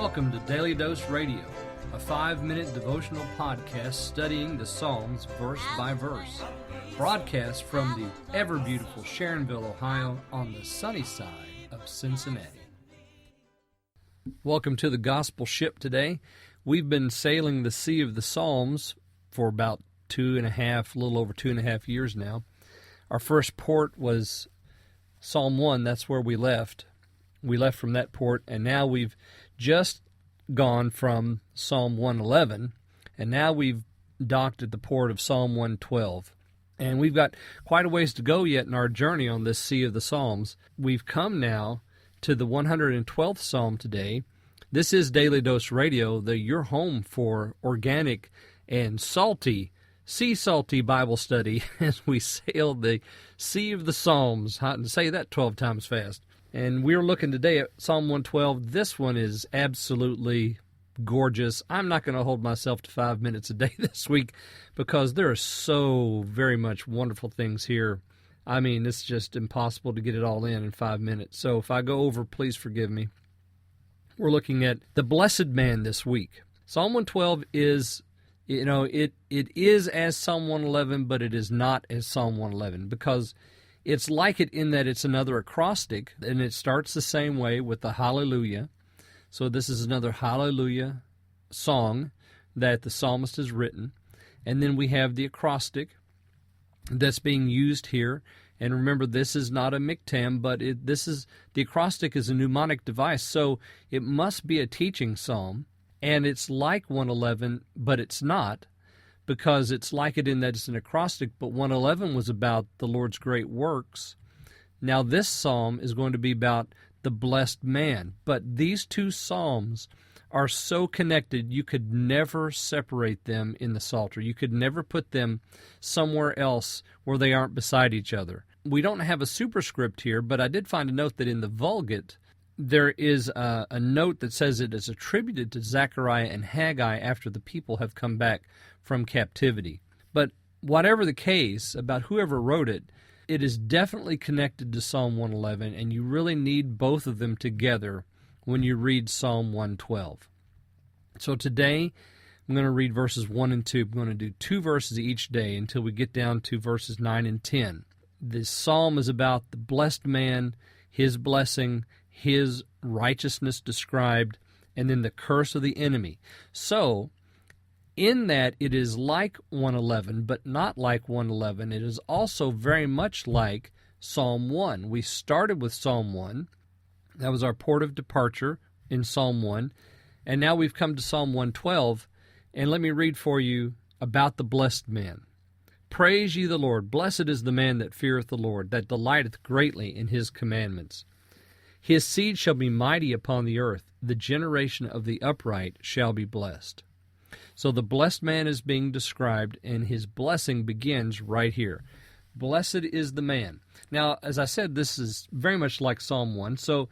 Welcome to Daily Dose Radio, a 5-minute devotional podcast studying the Psalms verse by verse. Broadcast from the ever-beautiful Sharonville, Ohio, on the sunny side of Cincinnati. Welcome to the Gospel Ship today. We've been sailing the Sea of the Psalms for about a little over 2.5 years now. Our first port was Psalm 1. That's where we left. We left from that port, and now we've just gone from Psalm 111, and now we've docked at the port of Psalm 112. And we've got quite a ways to go yet in our journey on this Sea of the Psalms. We've come now to the 112th Psalm today. This is Daily Dose Radio, your home for organic and sea salty Bible study as we sail the Sea of the Psalms. How to say that 12 times fast. And we're looking today at Psalm 112. This one is absolutely gorgeous. I'm not going to hold myself to 5 minutes a day this week because there are so very much wonderful things here. I mean, it's just impossible to get it all in 5 minutes. So if I go over, please forgive me. We're looking at the blessed man this week. Psalm 112 is, it is as Psalm 111, but it is not as Psalm 111 because it's like it in that it's another acrostic, and it starts the same way with the Hallelujah. So this is another Hallelujah song that the psalmist has written. And then we have the acrostic that's being used here. And remember, this is not a miktam, but the acrostic is a mnemonic device, so it must be a teaching psalm. And it's like 111, but it's not, because it's like it in that it's an acrostic, but 111 was about the Lord's great works. Now this psalm is going to be about the blessed man. But these two psalms are so connected, you could never separate them in the Psalter. You could never put them somewhere else where they aren't beside each other. We don't have a superscript here, but I did find a note that in the Vulgate, there is a note that says it is attributed to Zechariah and Haggai after the people have come back from captivity. But whatever the case about whoever wrote it, it is definitely connected to Psalm 111, and you really need both of them together when you read Psalm 112. So today, I'm going to read verses 1 and 2. I'm going to do 2 verses each day until we get down to verses 9 and 10. This psalm is about the blessed man, his blessing, his righteousness described, and then the curse of the enemy. So, in that it is like 111, but not like 111. It is also very much like Psalm 1. We started with Psalm 1. That was our port of departure in Psalm 1. And now we've come to Psalm 112. And let me read for you about the blessed man. Praise ye the Lord. Blessed is the man that feareth the Lord, that delighteth greatly in his commandments. His seed shall be mighty upon the earth. The generation of the upright shall be blessed. So the blessed man is being described, and his blessing begins right here. Blessed is the man. Now, as I said, this is very much like Psalm 1. So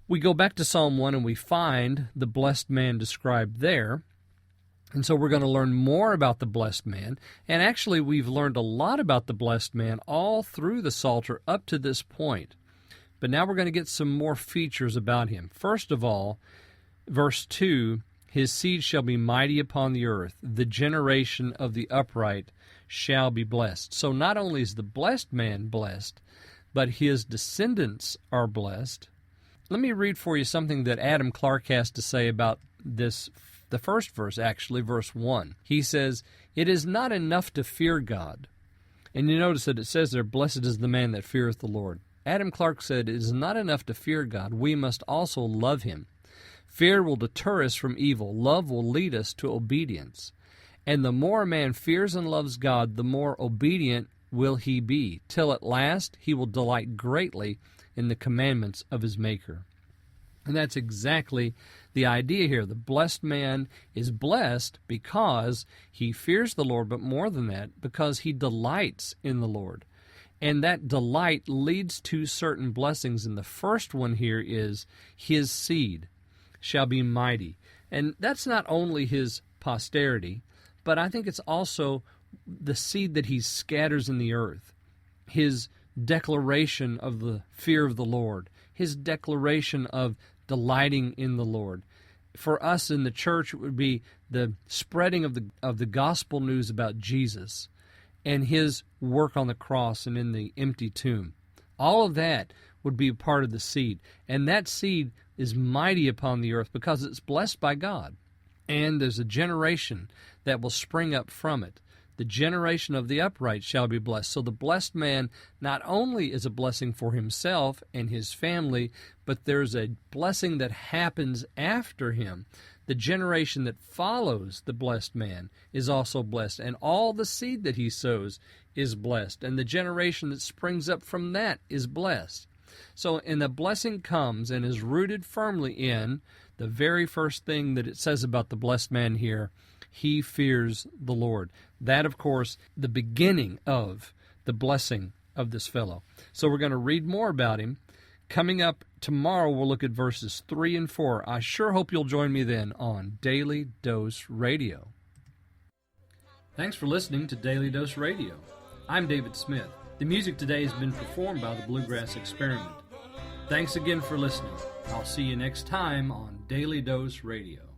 we go back to Psalm 1 and we find the blessed man described there. And so we're going to learn more about the blessed man. And actually, we've learned a lot about the blessed man all through the Psalter up to this point. But now we're going to get some more features about him. First of all, verse 2, his seed shall be mighty upon the earth. The generation of the upright shall be blessed. So not only is the blessed man blessed, but his descendants are blessed. Let me read for you something that Adam Clark has to say about this, the first verse, actually, verse 1. He says, "It is not enough to fear God." And you notice that it says there, "Blessed is the man that feareth the Lord." Adam Clark said, "It is not enough to fear God. We must also love him. Fear will deter us from evil. Love will lead us to obedience. And the more a man fears and loves God, the more obedient will he be, till at last he will delight greatly in the commandments of his Maker." And that's exactly the idea here. The blessed man is blessed because he fears the Lord, but more than that, because he delights in the Lord. And that delight leads to certain blessings. And the first one here is his seed shall be mighty. And that's not only his posterity, but I think it's also the seed that he scatters in the earth. His declaration of the fear of the Lord, his declaration of delighting in the Lord. for us in the church, it would be the spreading of the gospel news about Jesus and his work on the cross and in the empty tomb. All of that would be part of the seed. And that seed is mighty upon the earth because it's blessed by God. And there's a generation that will spring up from it. The generation of the upright shall be blessed. So the blessed man not only is a blessing for himself and his family, but there's a blessing that happens after him. The generation that follows the blessed man is also blessed, and all the seed that he sows is blessed, and the generation that springs up from that is blessed. So, and the blessing comes and is rooted firmly in the very first thing that it says about the blessed man here: he fears the Lord. That, of course, the beginning of the blessing of this fellow. So we're going to read more about him. Coming up tomorrow, we'll look at verses 3 and 4. I sure hope you'll join me then on Daily Dose Radio. Thanks for listening to Daily Dose Radio. I'm David Smith. The music today has been performed by the Bluegrass Experiment. Thanks again for listening. I'll see you next time on Daily Dose Radio.